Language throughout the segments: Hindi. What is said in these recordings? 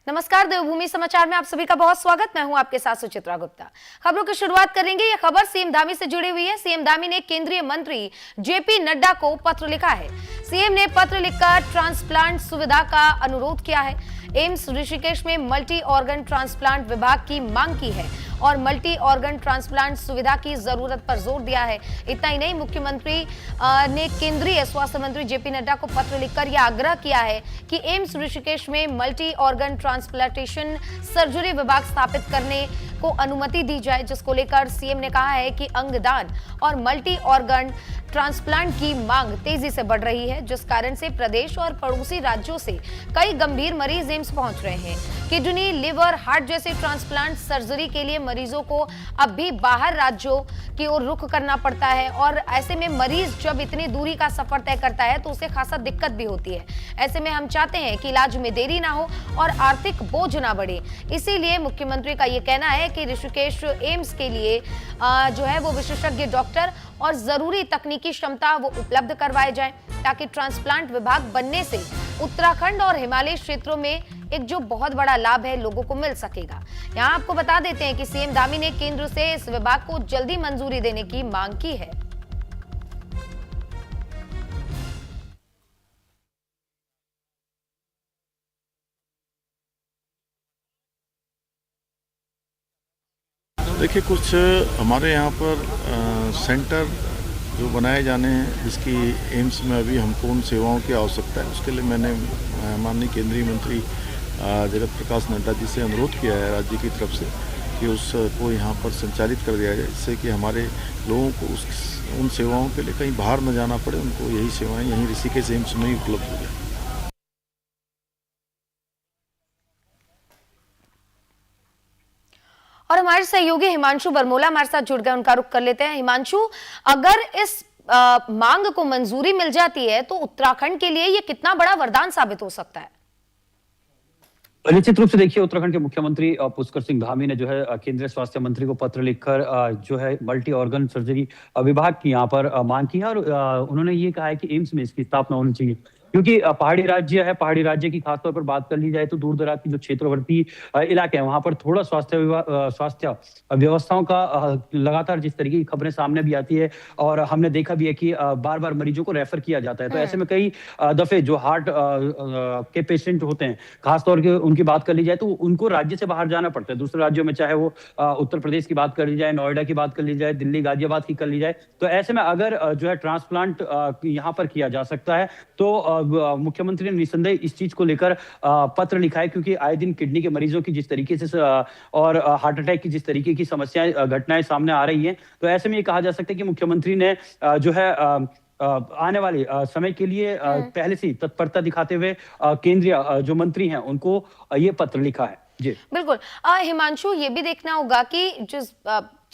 नमस्कार, देवभूमि समाचार में आप सभी का बहुत स्वागत। मैं हूं आपके साथ सुचित्रा गुप्ता। खबरों की शुरुआत करेंगे। यह खबर सीएम धामी से जुड़ी हुई है। सीएम धामी ने केंद्रीय मंत्री जेपी नड्डा को पत्र लिखा है। सीएम ने पत्र लिखकर ट्रांसप्लांट सुविधा का अनुरोध किया है। एम्स ऋषिकेश में मल्टी ऑर्गन ट्रांसप्लांट विभाग की मांग की है और मल्टी ऑर्गन ट्रांसप्लांट सुविधा की जरूरत पर जोर दिया है। इतना ही नहीं, मुख्यमंत्री ने केंद्रीय स्वास्थ्य मंत्री जेपी नड्डा को पत्र लिखकर यह आग्रह किया है कि एम्स ऋषिकेश में मल्टी ऑर्गन ट्रांसप्लांटेशन सर्जरी विभाग स्थापित करने को अनुमति दी जाए, जिसको लेकर सीएम ने कहा है कि अंगदान और मल्टी ऑर्गन ट्रांसप्लांट की मांग तेजी से बढ़ रही है, जिस कारण से प्रदेश और पड़ोसी राज्यों से कई गंभीर मरीज एम्स पहुंच रहे हैं। किडनी, लिवर, हार्ट जैसे ट्रांसप्लांट सर्जरी के लिए मरीजों को अब भी बाहर राज्यों की ओर रुख करना पड़ता है और ऐसे में मरीज जब इतनी दूरी का सफर तय करता है तो उसे खासा दिक्कत भी होती है। ऐसे में हम चाहते हैं कि इलाज में देरी ना हो और आर्थिक बोझ ना बढ़े। इसीलिए मुख्यमंत्री का ये कहना है कि ऋषिकेश एम्स के लिए जो है वो विशेषज्ञ डॉक्टर और जरूरी तकनीकी क्षमता वो उपलब्ध करवाए जाए, ताकि ट्रांसप्लांट विभाग बनने से उत्तराखंड और हिमालय क्षेत्रों में एक जो बहुत बड़ा लाभ है लोगों को मिल सकेगा। यहाँ आपको बता देते हैं कि सीएम धामी ने केंद्र से इस विभाग को जल्दी मंजूरी देने की मांग की है। देखिए, कुछ हमारे यहाँ पर सेंटर जो बनाए जाने हैं, जिसकी एम्स में अभी हमको उन सेवाओं की आवश्यकता है, उसके लिए मैंने माननीय केंद्रीय मंत्री जगत प्रकाश नड्डा जी से अनुरोध किया है राज्य की तरफ से कि उसको यहाँ पर संचालित कर दिया जाए, जिससे कि हमारे लोगों को उन सेवाओं के लिए कहीं बाहर न जाना पड़े, उनको यही सेवाएँ यहीं ऋषिकेश एम्स में ही उपलब्ध हो जाए। और हमारे सहयोगी हिमांशु बरमोला हमारे साथ जुड़ गए, उनका रुख कर लेते हैं। हिमांशु, अगर इस मांग को मंजूरी मिल जाती है तो उत्तराखंड के लिए ये कितना बड़ा वरदान साबित हो सकता है? निश्चित रूप से देखिए, उत्तराखंड के मुख्यमंत्री पुष्कर सिंह धामी ने जो है केंद्रीय स्वास्थ्य मंत्री को पत्र लिखकर जो है मल्टी ऑर्गन सर्जरी विभाग की यहाँ पर मांग की है और उन्होंने ये कहा है कि एम्स में इसकी स्थापना होनी चाहिए, क्योंकि पहाड़ी राज्य है। पहाड़ी राज्य की खासतौर पर बात कर ली जाए तो दूर दराज की जो क्षेत्रवर्ती इलाके हैं, वहां पर थोड़ा स्वास्थ्य व्यवस्थाओं का लगातार जिस तरीके की खबरें सामने भी आती है और हमने देखा भी है कि बार बार मरीजों को रेफर किया जाता है। तो ऐसे में कई दफे जो हार्ट के पेशेंट होते हैं, खासतौर के उनकी बात कर ली जाए तो उनको राज्य से बाहर जाना पड़ता है दूसरे राज्यों में, चाहे वो उत्तर प्रदेश की बात कर ली जाए, नोएडा की बात कर ली जाए, दिल्ली गाजियाबाद की कर ली जाए। तो ऐसे में अगर जो है ट्रांसप्लांट यहाँ पर किया जा सकता है तो मुख्यमंत्री ने निसंदेह इस चीज को लेकर पत्र लिखा है, क्योंकि आए दिन किडनी के मरीजों की जिस तरीके से और हार्ट अटैक की जिस तरीके की समस्याएं घटनाएं सामने आ रही हैं, तो ऐसे में ये कहा जा सकता है कि मुख्यमंत्री ने जो है आने वाले समय के लिए पहले से तत्परता दिखाते हुए केंद्रीय जो मंत्री हैं उनको ये पत्र लिखा है। जी बिल्कुल। हिमांशु, ये भी देखना होगा कि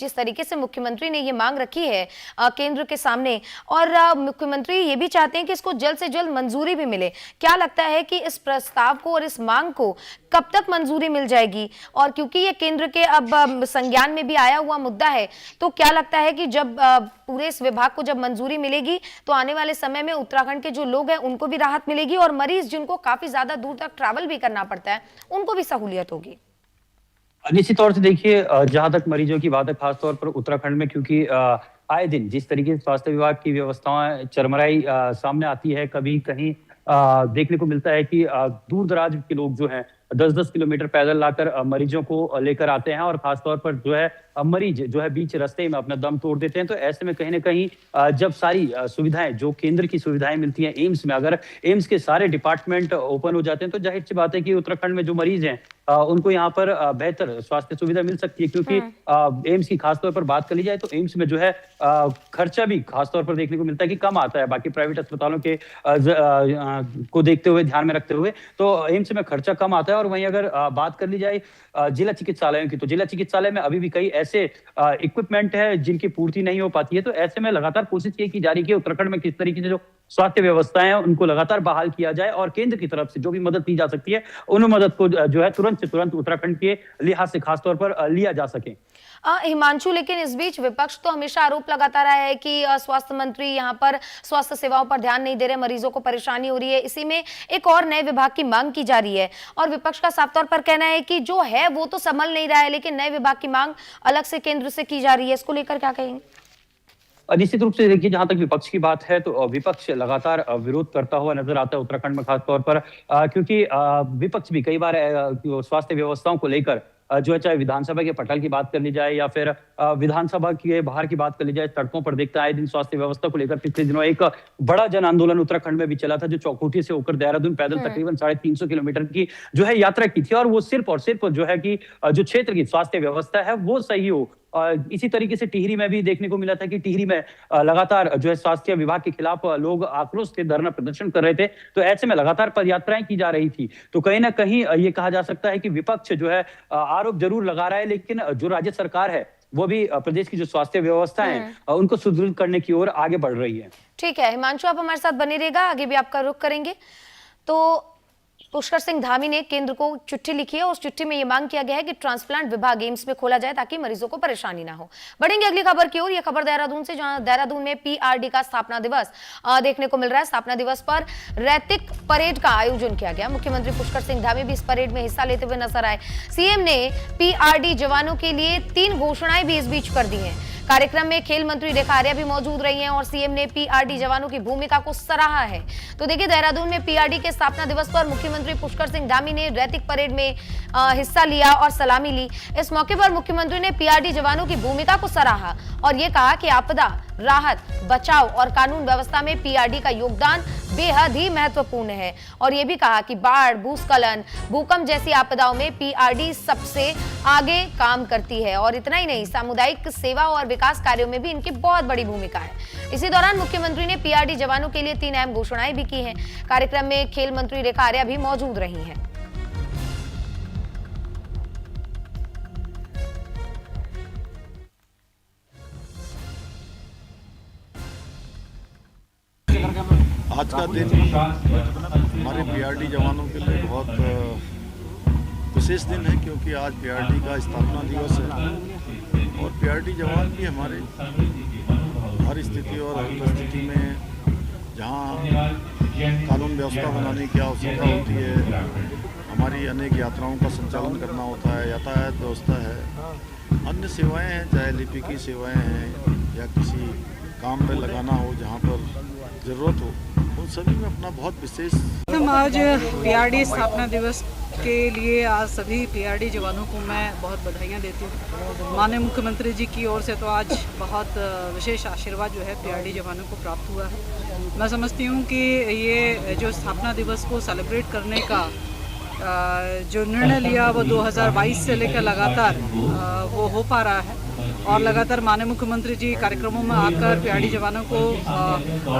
जिस तरीके से मुख्यमंत्री ने ये मांग रखी है केंद्र के सामने, और मुख्यमंत्री ये भी चाहते हैं कि इसको जल्द से जल्द मंजूरी भी मिले। क्या लगता है कि इस प्रस्ताव को और इस मांग को कब तक मंजूरी मिल जाएगी? और क्योंकि ये केंद्र के अब संज्ञान में भी आया हुआ मुद्दा है, तो क्या लगता है कि जब पूरे इस विभाग को जब मंजूरी मिलेगी तो आने वाले समय में उत्तराखंड के जो लोग हैं उनको भी राहत मिलेगी और मरीज जिनको काफी ज्यादा दूर तक ट्रैवल भी करना पड़ता है उनको भी सहूलियत होगी? निश्चित तौर से देखिए, जहां तक मरीजों की बात है, खासतौर पर उत्तराखंड में, क्योंकि आए दिन जिस तरीके से स्वास्थ्य विभाग की व्यवस्थाएं चरमराई सामने आती है, कभी कहीं देखने को मिलता है कि दूर दराज के लोग जो हैं 10-10 किलोमीटर पैदल लाकर मरीजों को लेकर आते हैं और खासतौर पर जो है मरीज जो है बीच रास्ते में अपना दम तोड़ देते हैं। तो ऐसे में कहीं ना कहीं जब सारी सुविधाएं जो केंद्र की सुविधाएं मिलती हैं एम्स में, अगर एम्स के सारे डिपार्टमेंट ओपन हो जाते हैं तो जाहिर सी बात है कि उत्तराखंड में जो मरीज हैं उनको यहाँ पर बेहतर स्वास्थ्य सुविधा मिल सकती है, क्योंकि एम्स की खासतौर पर बात कर ली जाए तो एम्स में जो है खर्चा भी खासतौर पर देखने को मिलता है कि कम आता है बाकी प्राइवेट अस्पतालों के को देखते हुए, ध्यान में रखते हुए, तो एम्स में खर्चा कम आता है। और वहीं अगर बात कर ली जाए जिला चिकित्सालयों की, तो जिला चिकित्सालय में अभी भी कई ऐसे इक्विपमेंट है जिनकी पूर्ति नहीं हो पाती है। तो ऐसे में लगातार कोशिश ये की जा रही है कि उत्तराखंड में किस तरीके से जो स्वास्थ्य व्यवस्थाएं हैं उनको लगातार बहाल किया जाए और केंद्र की तरफ से जो भी मदद दी जा सकती है उन मदद को जो है तुरंत से तुरंत उत्तराखंड के लिहाज से खासतौर पर लिया जा सके। हिमांशु, लेकिन इस बीच विपक्ष तो हमेशा आरोप लगाता रहा है कि स्वास्थ्य मंत्री यहाँ पर स्वास्थ्य सेवाओं पर ध्यान नहीं दे रहे, मरीजों को परेशानी हो रही है। इसी में एक और नए विभाग की मांग की जा रही है और विपक्ष का साफ तौर पर कहना है कि जो है वो तो संभल नहीं रहा है, लेकिन नए विभाग की मांग अलग से केंद्र से की जा रही है। इसको लेकर क्या कहेंगे? निश्चित रूप से देखिए, जहां तक विपक्ष की बात है तो विपक्ष लगातार विरोध करता हुआ नजर आता है उत्तराखंड में खासतौर पर, क्योंकि विपक्ष भी कई बार स्वास्थ्य व्यवस्थाओं को लेकर जो है चाहे विधानसभा के पटल की बात कर ली जाए या फिर विधानसभा के बाहर की बात कर ली जाए, सड़कों पर देखता है दिन स्वास्थ्य व्यवस्था को लेकर पिछले दिनों एक बड़ा जन आंदोलन उत्तराखंड में भी चला था, जो चौखुटी से होकर देहरादून पैदल तकरीबन 350 किलोमीटर की जो है यात्रा की थी। और वो सिर्फ जो है कि जो क्षेत्र की स्वास्थ्य व्यवस्था है वो सही हो। इसी तरीके से टिहरी में भी देखने को मिला था कि टिहरी में लगातार जो है स्वास्थ्य विभाग के खिलाफ लोग आक्रोश से धरना प्रदर्शन कर रहे थे, तो ऐसे में लगातार पदयात्राएं की जा रही थी। तो कहीं ना कहीं ये कहा जा सकता है कि विपक्ष जो है आरोप जरूर लगा रहा है, लेकिन जो राज्य सरकार है वो भी प्रदेश की जो स्वास्थ्य व्यवस्था है उनको सुदृढ़ करने की ओर आगे बढ़ रही है। ठीक है हिमांशु, आप हमारे साथ बने रहेगा, आगे भी आपका रुख करेंगे। तो पुष्कर सिंह धामी ने केंद्र को चिट्ठी लिखी है और उस चिट्ठी में यह मांग किया गया है कि ट्रांसप्लांट विभाग एम्स में खोला जाए ताकि मरीजों को परेशानी ना हो। बढ़ेंगे अगली खबर की ओर। यह खबर देहरादून से, जहां देहरादून में पीआरडी का स्थापना दिवस देखने को मिल रहा है। स्थापना दिवस पर रैतिक परेड का आयोजन किया गया। मुख्यमंत्री पुष्कर सिंह धामी भी इस परेड में हिस्सा लेते हुए नजर आए। सीएम ने पीआरडी जवानों के लिए 3 घोषणाएं भी इस बीच कर दी हैं। कार्यक्रम में खेल मंत्री रेखा आर्या भी मौजूद रही हैं और सीएम ने पीआरडी जवानों की भूमिका को सराहा है। तो देखिए, देहरादून में पीआरडी के स्थापना दिवस पर मुख्यमंत्री पुष्कर सिंह धामी ने रैतिक परेड में हिस्सा लिया और सलामी ली। इस मौके पर मुख्यमंत्री ने पीआरडी जवानों की भूमिका को सराहा और ये कहा कि आपदा राहत, बचाव और कानून व्यवस्था में पीआरडी का योगदान बेहद ही महत्वपूर्ण है। और ये भी कहा कि बाढ़, भूस्खलन, भूकंप जैसी आपदाओं में पीआरडी सबसे आगे काम करती है। और इतना ही नहीं, सामुदायिक सेवा और विकास कार्यों में भी इनकी बहुत बड़ी भूमिका है। इसी दौरान मुख्यमंत्री ने पीआरडी जवानों के लिए 3 अहम घोषणाएं भी की हैं। कार्यक्रम में खेल मंत्री रेखा आर्या भी मौजूद रही हैं। आज का दिन हमारे पीआरडी जवानों के लिए बहुत विशेष दिन है, क्योंकि आज पीआरडी का स्थापना दिवस है और पीआरडी जवान भी हमारे हर स्थिति और हर परिस्थिति में जहां कानून व्यवस्था बनाने की आवश्यकता होती है, हमारी अनेक यात्राओं का संचालन करना होता है, यातायात व्यवस्था है, अन्य सेवाएं हैं, चाहे लिपि की सेवाएं हैं या किसी काम पे लगाना हो जहां पर ज़रूरत हो, उन सभी में अपना बहुत विशेष। हम आज पीआरडी स्थापना दिवस के लिए आज सभी पीआरडी जवानों को मैं बहुत बधाइयाँ देती हूँ। माननीय मुख्यमंत्री जी की ओर से तो आज बहुत विशेष आशीर्वाद जो है पीआरडी जवानों को प्राप्त हुआ है। मैं समझती हूँ कि ये जो स्थापना दिवस को सेलिब्रेट करने का जो निर्णय लिया वो 2022 से लेकर लगातार वो हो पा रहा है और लगातार माननीय मुख्यमंत्री जी कार्यक्रमों में आकर पीआरडी जवानों को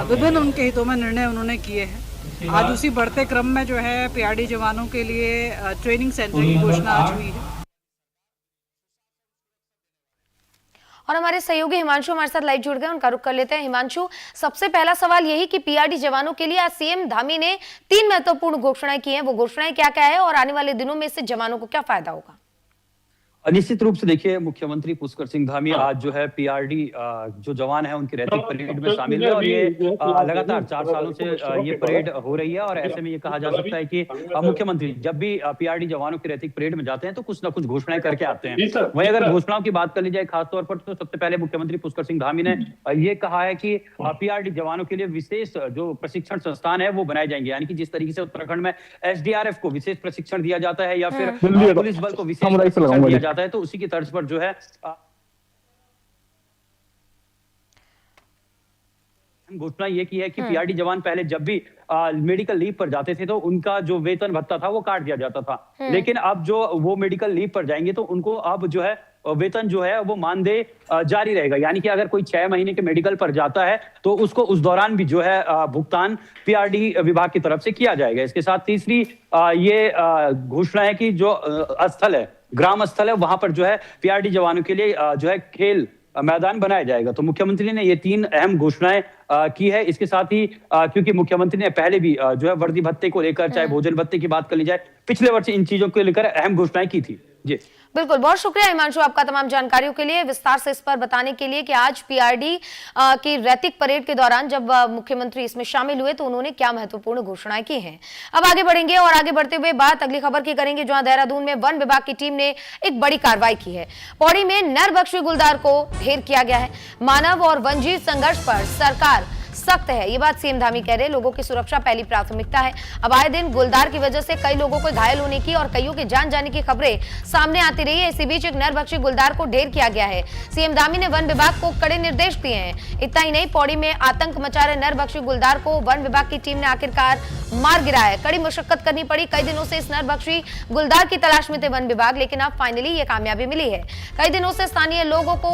विभिन्न उनके हितों में निर्णय उन्होंने किए हैं। आज उसी बढ़ते क्रम में जो है पीआरडी जवानों के लिए ट्रेनिंग सेंटर की घोषणा आज हुई है। और हमारे सहयोगी हिमांशु हमारे साथ लाइव जुड़ गए, उनका रुख कर लेते हैं। हिमांशु, सबसे पहला सवाल यही कि पीआरडी जवानों के लिए आज सीएम धामी ने 3 महत्वपूर्ण घोषणाएं की हैं, वो घोषणाएं क्या क्या है और आने वाले दिनों में इससे जवानों को क्या फायदा होगा? निश्चित रूप से देखिए, मुख्यमंत्री पुष्कर सिंह धामी आज जो है पीआरडी जो जवान है उनकी रैतिक परेड में शामिल है और ये लगातार 4 सालों से ये परेड हो रही है। और ऐसे में ये कहा जा सकता है कि मुख्यमंत्री जब भी पीआरडी जवानों की रैतिक परेड में जाते हैं तो कुछ ना कुछ घोषणाएं करके आते हैं। वहीं अगर घोषणाओं की बात कर ली जाए खासतौर पर, तो सबसे पहले मुख्यमंत्री पुष्कर सिंह धामी ने ये कहा है कि पीआरडी जवानों के लिए विशेष जो प्रशिक्षण संस्थान है वो बनाए जाएंगे। यानी कि जिस तरीके से उत्तराखंड में एसडीआरएफ को विशेष प्रशिक्षण दिया जाता है या फिर पुलिस बल को विशेष प्रशिक्षण दिया जाता है, तो उसी की तर्ज पर जो है घोषणा ये की है कि पीआरडी जवान पहले जब भी मेडिकल लीव पर जाते थे तो उनका जो वेतन भत्ता था वो काट दिया जाता था, लेकिन अब जो वो मेडिकल लीव पर जाएंगे तो उनको अब जो है वेतन जो है वो मानदेय जारी रहेगा। यानी कि अगर कोई 6 महीने के मेडिकल पर जाता है तो उसको उस दौरान भी जो है भुगतान पीआरडी विभाग की तरफ से किया जाएगा। इसके साथ तीसरी ये घोषणा है कि जो स्थल है, ग्राम स्थल है, वहां पर जो है पीआरडी जवानों के लिए जो है खेल मैदान बनाया जाएगा। तो मुख्यमंत्री ने ये 3 अहम घोषणाएं की है। इसके साथ ही क्योंकि मुख्यमंत्री ने पहले भी जो है वर्दी भत्ते को लेकर, चाहे भोजन भत्ते की बात कर ली जाए, पिछले वर्ष इन चीजों को लेकर अहम घोषणाएं की थी। जी बिल्कुल, बहुत शुक्रिया हिमांशु आपका तमाम जानकारियों के लिए, विस्तार से इस पर बताने के लिए कि आज पीआरडी की रैतिक परेड के दौरान जब मुख्यमंत्री इसमें शामिल हुए तो उन्होंने क्या महत्वपूर्ण घोषणाएं की हैं। अब आगे बढ़ेंगे और आगे बढ़ते हुए बात अगली खबर की करेंगे, जहां देहरादून में वन विभाग की टीम ने एक बड़ी कार्रवाई की है। पौड़ी में नरभक्षी गुलदार को ढेर किया गया है। मानव और वन्यजीव संघर्ष पर सरकार सख्त है, ये बात सीएम धामी कह रहे। लोगों की सुरक्षा पहली प्राथमिकता है। अब आए दिन गुलदार की वजह से कई लोगों को घायल होने की और कईयों के जान जाने की खबरें सामने आती रही है। इसी बीच एक नरभक्षी गुलदार को ढेर किया गया है। सीएम धामी ने वन विभाग को कड़े निर्देश दिए हैं। इतना ही नहीं, पौड़ी में आतंक मचा रहे नरभक्षी गुलदार को वन विभाग की टीम ने आखिरकार मार गिराया है। कड़ी मशक्कत करनी पड़ी। कई दिनों से इस नरभक्षी गुलदार की तलाश में थे वन विभाग, लेकिन अब फाइनली ये कामयाबी मिली है। कई दिनों से स्थानीय लोगों को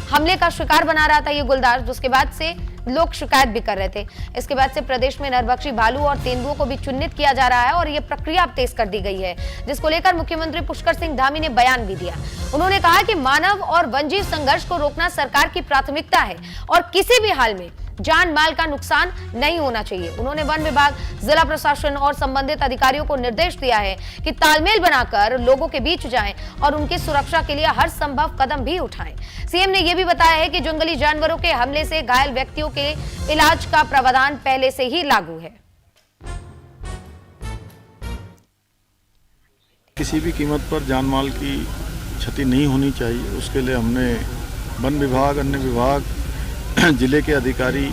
हमले का शिकार बना रहा था ये गुलदार, जिसके बाद से लोग शिकायत भी कर रहे थे। इसके बाद से प्रदेश में नरभक्षी भालू और तेंदुओं को भी चिन्हित किया जा रहा है और ये प्रक्रिया अब तेज कर दी गई है, जिसको लेकर मुख्यमंत्री पुष्कर सिंह धामी ने बयान भी दिया। उन्होंने कहा कि मानव और वन्यजीव संघर्ष को रोकना सरकार की प्राथमिकता है और किसी भी हाल में जान माल का नुकसान नहीं होना चाहिए। उन्होंने वन विभाग, जिला प्रशासन और संबंधित अधिकारियों को निर्देश दिया है कि तालमेल बनाकर लोगों के बीच जाएं और उनकी सुरक्षा के लिए हर संभव कदम भी उठाएं। सीएम ने यह भी बताया है कि जंगली जानवरों के हमले से घायल व्यक्तियों के इलाज का प्रावधान पहले से ही लागू है। किसी भी कीमत पर जान माल की क्षति नहीं होनी चाहिए, उसके लिए हमने वन विभाग, अन्य विभाग, जिले के अधिकारी,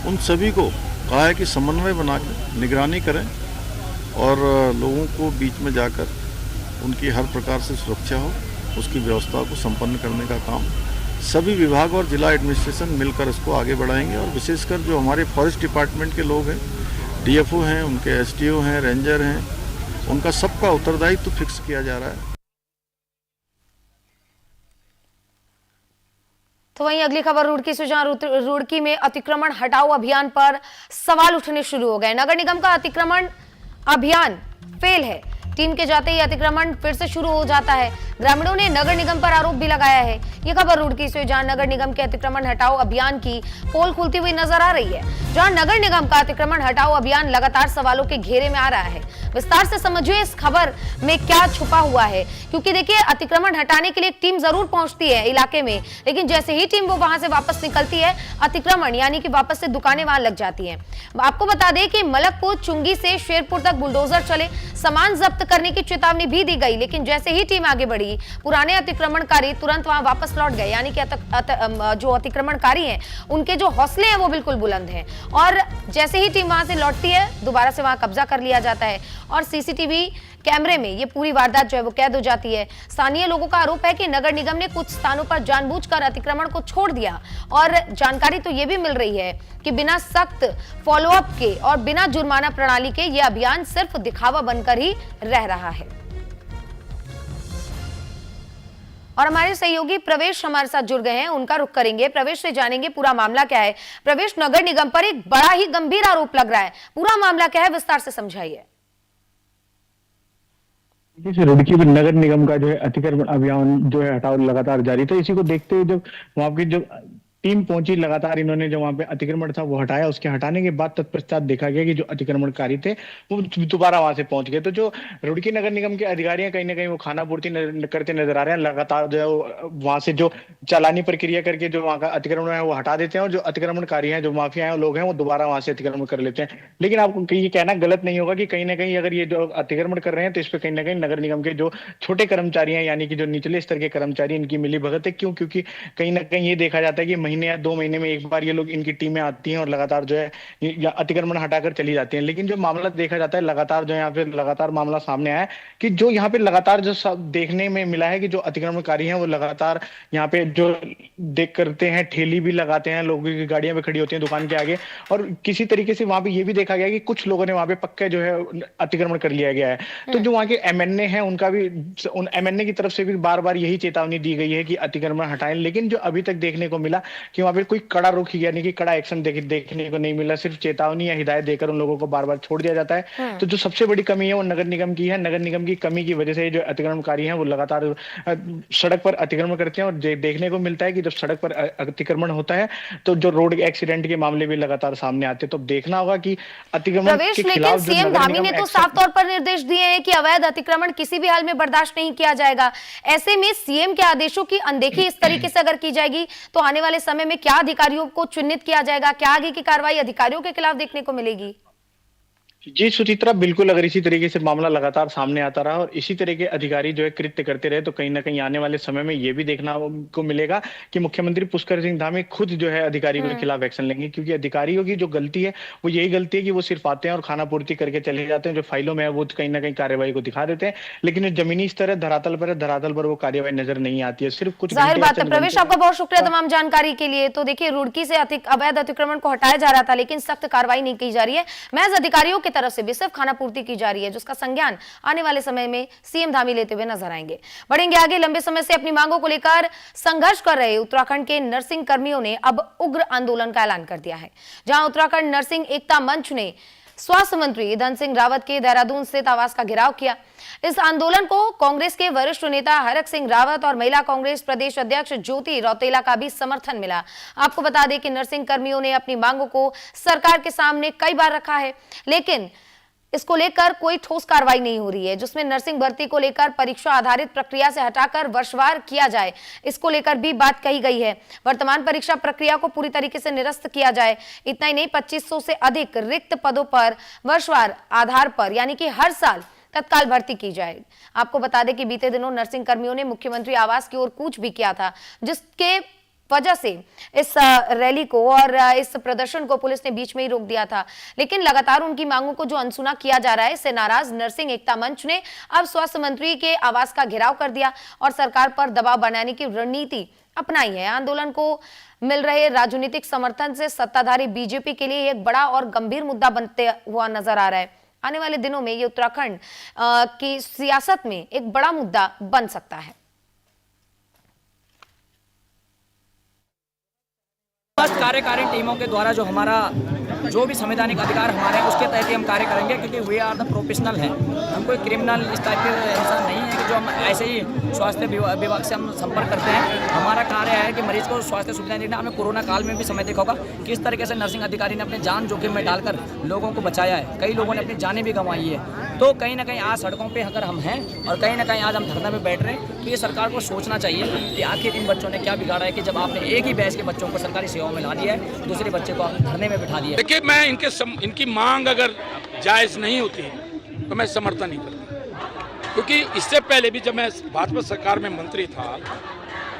उन सभी को कहा है कि समन्वय बनाकर निगरानी करें और लोगों को बीच में जाकर उनकी हर प्रकार से सुरक्षा हो, उसकी व्यवस्था को संपन्न करने का काम सभी विभाग और जिला एडमिनिस्ट्रेशन मिलकर इसको आगे बढ़ाएंगे। और विशेषकर जो हमारे फॉरेस्ट डिपार्टमेंट के लोग हैं, डीएफओ हैं, उनके एसडीओ हैं, रेंजर हैं, उनका सबका उत्तरदायित्व तो फिक्स किया जा रहा है। तो वहीं अगली खबर रुड़की से, जहां रुड़की में अतिक्रमण हटाओ अभियान पर सवाल उठने शुरू हो गए। नगर निगम का अतिक्रमण अभियान फेल है। टीम के जाते ही अतिक्रमण फिर से शुरू हो जाता है। ग्रामीणों ने नगर निगम पर आरोप भी लगाया है। ये खबर रुड़की से, जहां नगर निगम के अतिक्रमण हटाओ अभियान की पोल खुलती हुई नजर आ रही है, जहां नगर निगम का अतिक्रमण हटाओ अभियान लगातार सवालों के घेरे में आ रहा है। विस्तार से समझिए इस खबर में क्या छुपा हुआ है, क्योंकि देखिए अतिक्रमण हटाने के लिए एक टीम जरूर पहुंचती है इलाके में, लेकिन जैसे ही टीम वो वहां से वापस निकलती है, अतिक्रमण यानी कि वापस से दुकानें वहां लग जाती हैं। आपको बता दें कि मलकपुर चुंगी से शेरपुर तक बुलडोजर चले, सामान जब्त करने की चेतावनी भी दी गई, लेकिन जैसे ही टीम आगे बढ़ी, पुराने अतिक्रमणकारी तुरंत वहां वापस लौट गए। यानी कि जो अतिक्रमणकारी हैं उनके जो हौसले हैं वो बिल्कुल बुलंद हैं, और जैसे ही टीम वहां से लौटती है दोबारा से वहां कब्जा कर लिया जाता है और सीसीटीवी कैमरे में ये पूरी वारदात जो है वो कैद हो जाती है। स्थानीय लोगों का आरोप है कि नगर निगम ने कुछ स्थानों पर जानबूझकर अतिक्रमण को छोड़ दिया, और जानकारी तो ये भी मिल रही है कि बिना सख्त फॉलोअप के और बिना जुर्माना प्रणाली के ये अभियान सिर्फ दिखावा बनकर ही रह रहा है। और हमारे सहयोगी प्रवेश हमारे साथ जुड़ गए हैं, उनका रुख करेंगे। प्रवेश से जानेंगे पूरा मामला क्या है। प्रवेश, नगर निगम पर एक बड़ा ही गंभीर आरोप लग रहा है, पूरा मामला क्या है, विस्तार से समझाइए। रुड़की में नगर निगम का जो है अतिक्रमण अभियान जो है हटाओ लगातार जारी, तो इसी को देखते हुए जब वहां की जो टीम पहुंची, लगातार इन्होंने जो वहां पे अतिक्रमण था वो हटाया। उसके हटाने के बाद तत्पश्चात देखा गया कि जो अतिक्रमणकारी थे वो दोबारा वहां से पहुंच गए। तो जो रुड़की नगर निगम के अधिकारी हैं, कहीं ना कहीं वो खाना पूर्ति करते नजर आ रहे हैं। लगातार जो है वहां से जो चालानी प्रक्रिया करके जो वहां का अतिक्रमण है वो हटा देते हैं, और जो अतिक्रमणकारी हैं, जो माफिया हैं, लोग हैं, वो दोबारा वहां से अतिक्रमण कर लेते हैं। लेकिन आपको ये कहना गलत नहीं होगा कि कहीं ना कहीं अगर ये जो अतिक्रमण कर रहे हैं तो इस पर कहीं ना कहीं नगर निगम के जो छोटे कर्मचारी हैं, यानी कि जो निचले स्तर के कर्मचारी, इनकी मिली भगत है। क्यों? क्योंकि कहीं ना कहीं ये देखा जाता है कि महीने या 2 महीने में एक बार ये लोग, इनकी टीमें आती हैं और लगातार जो है अतिक्रमण हटाकर चली जाती हैं। लेकिन जो मामला देखा जाता है, लगातार जो यहाँ पे लगातार मामला सामने आया है कि जो यहाँ पे लगातार जो देखने में मिला है कि जो अतिक्रमणकारी हैं वो लगातार यहाँ पे जो देख करते हैं, ठेली भी लगाते हैं, लोगों की गाड़ियां भी खड़ी होती हैं दुकान के आगे, और किसी तरीके से वहां पे ये भी देखा गया कि कुछ लोगों ने वहां पे पक्का जो है अतिक्रमण कर लिया गया है। तो जो वहां के एमएनए हैं, उनका भी, उन एमएनए की तरफ से भी बार बार यही चेतावनी दी गई है कि अतिक्रमण हटाएं। लेकिन जो अभी तक देखने को मिला, कि वहां पे कोई कड़ा रुख यानी कि कड़ा एक्शन देखने को नहीं मिला, सिर्फ चेतावनी या हिदायत देकर उन लोगों को बार बार छोड़ दिया जाता है। तो जो सबसे बड़ी कमी है वो नगर निगम की है। नगर निगम की कमी की वजह से जो अतिक्रमणकारी हैं वो लगातार सड़क पर अतिक्रमण करते हैं, और देखने को मिलता है कि जब सड़क पर अतिक्रमण होता है तो जो रोड एक्सीडेंट के मामले भी लगातार सामने आते हैं। तो देखना होगा कि अतिक्रमण प्रवेश, के लेकिन खिलाफ जो सीएम नगर धामी निगम ने तो एक्शन- साफ तौर पर निर्देश दिए हैं कि अवैध अतिक्रमण किसी भी हाल में बर्दाश्त नहीं किया जाएगा। ऐसे में सीएम के आदेशों की अनदेखी इस तरीके से अगर की जाएगी तो आने वाले समय में क्या अधिकारियों को चिन्हित किया जाएगा, क्या आगे की कार्रवाई अधिकारियों के खिलाफ देखने को मिलेगी? जी सुचित्रा, बिल्कुल अगर इसी तरीके से मामला लगातार सामने आता रहा और इसी तरह के अधिकारी जो है कृत्य करते रहे तो कहीं ना कहीं आने वाले समय में ये भी देखना को मिलेगा कि मुख्यमंत्री पुष्कर सिंह धामी खुद जो है अधिकारियों के खिलाफ एक्शन लेंगे, क्योंकि अधिकारियों की जो गलती है वो यही गलती है कि वो सिर्फ आते हैं और खाना पूर्ति करके चले जाते हैं। जो फाइलों में है वो कहीं ना कहीं कार्यवाही को दिखा देते हैं, लेकिन जो जमीनी स्तर है, धरातल पर है, धरातल पर वो कार्यवाही नजर नहीं आती है। सिर्फ कुछ जाहिर घंटे बात है। चंद प्रवेश, घंटे आपका बहुत शुक्रिया तमाम जानकारी के लिए। तो देखिए, रुड़की से अवैध अतिक्रमण को हटाया जा रहा था, लेकिन सख्त कार्रवाई नहीं की जा रही है। महज अधिकारियों की तरफ से भी सिर्फ खाना पूर्ति की जा रही है, जिसका संज्ञान आने वाले समय में सीएम धामी लेते हुए नजर आएंगे। बढ़ेंगे आगे। लंबे समय से अपनी मांगों को लेकर संघर्ष कर रहे उत्तराखंड के नर्सिंग कर्मियों ने अब उग्र आंदोलन का ऐलान कर दिया है। जहां उत्तराखंड नर्सिंग एकता मंच ने स्वास्थ्य मंत्री धन सिंह रावत के देहरादून स्थित आवास का घेराव किया। इस आंदोलन को कांग्रेस के वरिष्ठ नेता हरक सिंह रावत और महिला कांग्रेस प्रदेश अध्यक्ष ज्योति रौतेला का भी समर्थन मिला। आपको बता दें कि नर्सिंग कर्मियों ने अपनी मांगों को सरकार के सामने कई बार रखा है, लेकिन इसको लेकर कोई ठोस कार्रवाई नहीं हो रही है, जिसमें नर्सिंग भर्ती को लेकर परीक्षा आधारित प्रक्रिया से हटाकर वर्षवार किया जाए, इसको लेकर भी बात कही गई है। वर्तमान परीक्षा प्रक्रिया को पूरी तरीके से निरस्त किया जाए। इतना ही नहीं, 2500 से अधिक रिक्त पदों पर वर्षवार आधार पर यानी कि हर साल तत्काल भर्ती की जाए। आपको बता दें कि बीते दिनों नर्सिंग कर्मियों ने मुख्यमंत्री आवास की ओर कूच भी किया था, जिसके वजह से इस रैली को और इस प्रदर्शन को पुलिस ने बीच में ही रोक दिया था। लेकिन लगातार उनकी मांगों को जो अनसुना किया जा रहा है, इससे नाराज नर्सिंग एकता मंच ने अब स्वास्थ्य मंत्री के आवास का घेराव कर दिया और सरकार पर दबाव बनाने की रणनीति अपनाई है। आंदोलन को मिल रहे राजनीतिक समर्थन से सत्ताधारी बीजेपी के लिए एक बड़ा और गंभीर मुद्दा बनते हुआ नजर आ रहा है। आने वाले दिनों में ये उत्तराखंड की सियासत में एक बड़ा मुद्दा बन सकता है। कार्यकारी टीमों के द्वारा जो हमारा जो भी संवैधानिक अधिकार हमारे हैं उसके तहत ही हम कार्य करेंगे, क्योंकि वी आर द प्रोफेशनल हैं। हम कोई क्रिमिनल इस टाइप के इंसान नहीं है कि जो हम ऐसे ही स्वास्थ्य विभाग से हम संपर्क करते हैं। हमारा कार्य है कि मरीज को स्वास्थ्य सुविधाएं देना। हमें कोरोना काल में भी समय देखा होगा किस तरीके से नर्सिंग अधिकारी ने अपने जान जोखिम में डालकर लोगों को बचाया है। कई लोगों ने अपनी जानें भी गंवाई है। तो कहीं ना कहीं आज सड़कों पर अगर हम हैं और कहीं ना कहीं आज हम धरना में बैठ रहे हैं, तो ये सरकार को सोचना चाहिए कि आखिर इन बच्चों ने क्या बिगाड़ा है कि जब आपने एक ही बैच के बच्चों को सरकारी सेवाओं में ला दिया है, दूसरे बच्चे को धरने में बिठा दिया। देखिए, मैं इनकी मांग अगर जायज़ नहीं होती तो मैं समर्थन नहीं करता, क्योंकि इससे पहले भी जब मैं भाजपा सरकार में मंत्री था,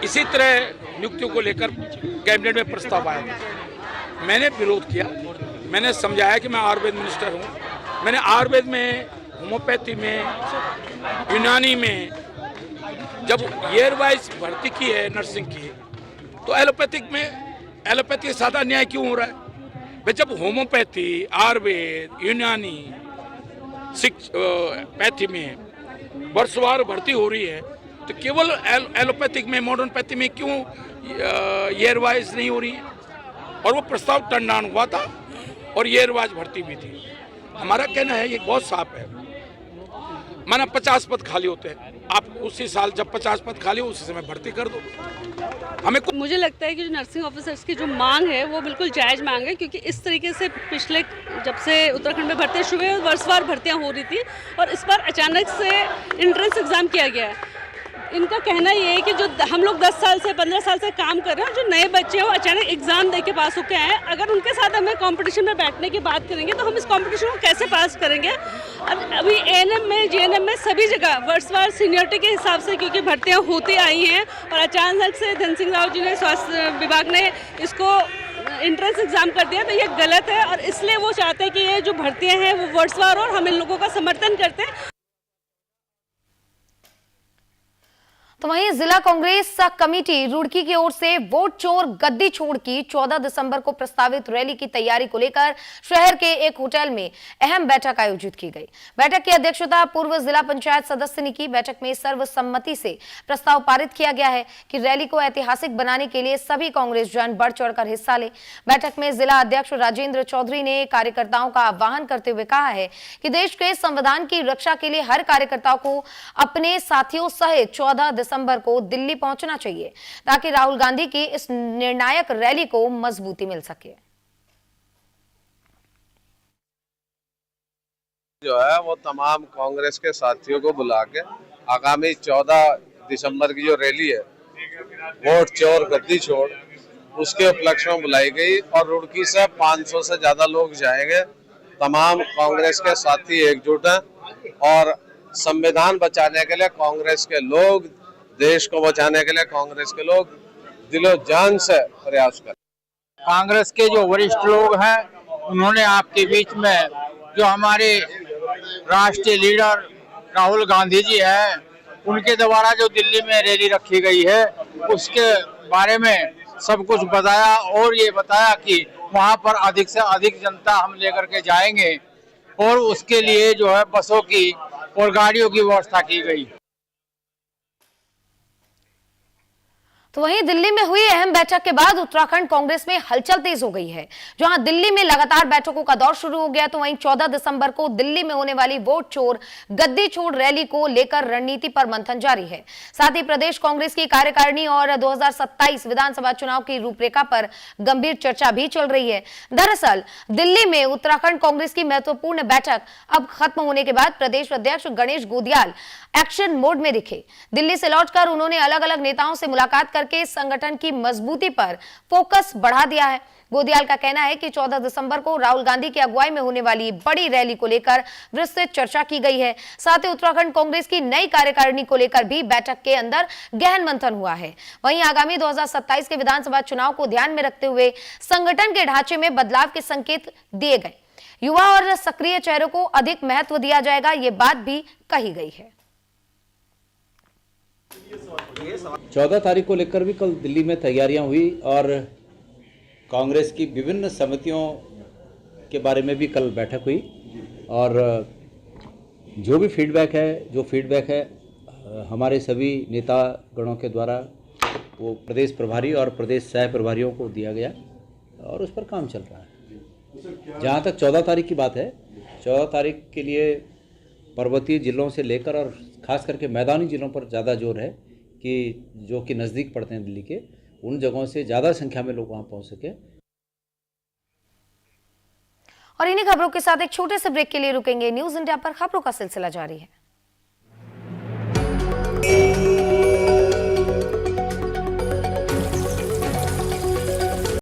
इसी तरह नियुक्तियों को लेकर कैबिनेट में प्रस्ताव आया था। मैंने विरोध किया, मैंने समझाया कि मैं आयुर्वेद मिनिस्टर हूँ। मैंने आयुर्वेद में, होम्योपैथी में, यूनानी में जब ईयर वाइज भर्ती की है नर्सिंग की, तो एलोपैथी के साथ अन्याय क्यों हो रहा है? भाई जब होम्योपैथी, आयुर्वेद, यूनानी, पैथी में वर्षवार भर्ती हो रही है, तो केवल एलोपैथिक में, मॉडर्न पैथी में क्यों ईयर वाइज नहीं हो रही है? और वो प्रस्ताव टर्न डाउन हुआ था और ईयर वाइज भर्ती भी थी। हमारा कहना है ये बहुत साफ है, माना 50 पद खाली होते हैं, आप उसी साल जब 50 पद खाली हो उसी समय भर्ती कर दो। मुझे लगता है कि जो नर्सिंग ऑफिसर्स की जो मांग है वो बिल्कुल जायज़ मांग है, क्योंकि इस तरीके से पिछले जब से उत्तराखंड में भर्तियाँ शुरू हुई, वर्षवार भर्तियाँ हो रही थी और इस बार अचानक से एंट्रेंस एग्ज़ाम किया गया है। इनका कहना ये है कि जो हम लोग 10 साल से 15 साल से काम कर रहे हैं, जो नए बच्चे हैं वो अचानक एग्जाम दे के पास होके आए हैं। अगर उनके साथ हमें कंपटीशन में बैठने की बात करेंगे तो हम इस कंपटीशन को कैसे पास करेंगे? अभी एएनएम में, जीएनएम में सभी जगह वर्षवार सीनियरिटी के हिसाब से क्योंकि भर्तियाँ होती आई हैं और अचानक से धन सिंह रावत जी ने, स्वास्थ्य विभाग ने इसको एंट्रेंस एग्जाम कर दिया, तो ये गलत है और इसलिए वो चाहते हैं कि ये जो भर्तियाँ हैं वो वर्षवार और हम इन लोगों का समर्थन करते हैं। तो वहीं जिला कांग्रेस कमेटी रुड़की की ओर से वोट चोर गद्दी छोड़ की 14 दिसंबर को प्रस्तावित रैली की तैयारी को लेकर शहर के एक होटल में अहम बैठक आयोजित की गई। बैठक की अध्यक्षता पूर्व जिला पंचायत सदस्य ने की। बैठक में सर्वसम्मति से प्रस्ताव पारित किया गया है कि रैली को ऐतिहासिक बनाने के लिए सभी कांग्रेस जन बढ़ चढ़कर हिस्सा ले। बैठक में जिला अध्यक्ष राजेंद्र चौधरी ने कार्यकर्ताओं का आह्वान करते हुए कहा है कि देश के संविधान की रक्षा के लिए हर कार्यकर्ता को अपने साथियों सहित 14 दिसंबर को दिल्ली पहुंचना चाहिए ताकि राहुल गांधी की इस निर्णायक रैली को मजबूती मिल सके। जो है वो तमाम कांग्रेस के साथियों को बुला के आगामी 14 दिसंबर की जो रैली है वोट चोर गद्दी छोड़ उसके उपलक्ष्य में बुलाई गई और रुड़की से 500 से ज्यादा लोग जाएंगे। तमाम कांग्रेस के साथी एकजुट हैं और संविधान बचाने के लिए कांग्रेस के लोग, देश को बचाने के लिए कांग्रेस के लोग दिलो जान से प्रयास करें। कांग्रेस के जो वरिष्ठ लोग हैं उन्होंने आपके बीच में जो हमारे राष्ट्रीय लीडर राहुल गांधी जी हैं उनके द्वारा जो दिल्ली में रैली रखी गई है उसके बारे में सब कुछ बताया और ये बताया कि वहां पर अधिक से अधिक जनता हम लेकर के जाएंगे और उसके लिए जो है बसों की और गाड़ियों की व्यवस्था की गई। तो वहीं दिल्ली में हुई अहम बैठक के बाद उत्तराखंड कांग्रेस में हलचल तेज हो गई है। जहां दिल्ली में लगातार बैठकों का दौर शुरू हो गया तो वहीं 14 दिसंबर को दिल्ली में होने वाली वोट चोर गद्दी छोड़ रैली को लेकर रणनीति पर मंथन जारी है। साथ ही प्रदेश कांग्रेस की कार्यकारिणी और 2027 विधानसभा चुनाव की रूपरेखा पर गंभीर चर्चा भी चल रही है। दरअसल दिल्ली में उत्तराखंड कांग्रेस की महत्वपूर्ण बैठक अब खत्म होने के बाद प्रदेश अध्यक्ष गणेश गोदियाल एक्शन मोड में दिखे। दिल्ली से लौटकर उन्होंने अलग अलग नेताओं से मुलाकात करके संगठन की मजबूती पर फोकस बढ़ा दिया है। गोदियाल का कहना है कि 14 दिसंबर को राहुल गांधी की अगुवाई में होने वाली बड़ी रैली को लेकर विस्तृत चर्चा की गई है। साथ ही उत्तराखंड कांग्रेस की नई कार्यकारिणी को लेकर भी बैठक के अंदर गहन मंथन हुआ है। वहीं आगामी 2027 के विधानसभा चुनाव को ध्यान में रखते हुए संगठन के ढांचे में बदलाव के संकेत दिए गए। युवा और सक्रिय चेहरों को अधिक महत्व दिया जाएगा, ये बात भी कही गई है। 14 तारीख को लेकर भी कल दिल्ली में तैयारियां हुई और कांग्रेस की विभिन्न समितियों के बारे में भी कल बैठक हुई और जो भी फीडबैक है हमारे सभी नेता गणों के द्वारा वो प्रदेश प्रभारी और प्रदेश सह प्रभारियों को दिया गया और उस पर काम चल रहा है। जहाँ तक 14 तारीख की बात है, 14 तारीख के लिए पर्वतीय जिलों से लेकर और ख़ास करके मैदानी जिलों पर ज़्यादा जोर है कि जो कि नज़दीक पड़ते हैं दिल्ली के, उन जगहों से ज़्यादा संख्या में लोग वहाँ पहुँच सके। और इन्हीं खबरों के साथ एक छोटे से ब्रेक के लिए रुकेंगे। न्यूज़ इंडिया पर खबरों का सिलसिला जारी है।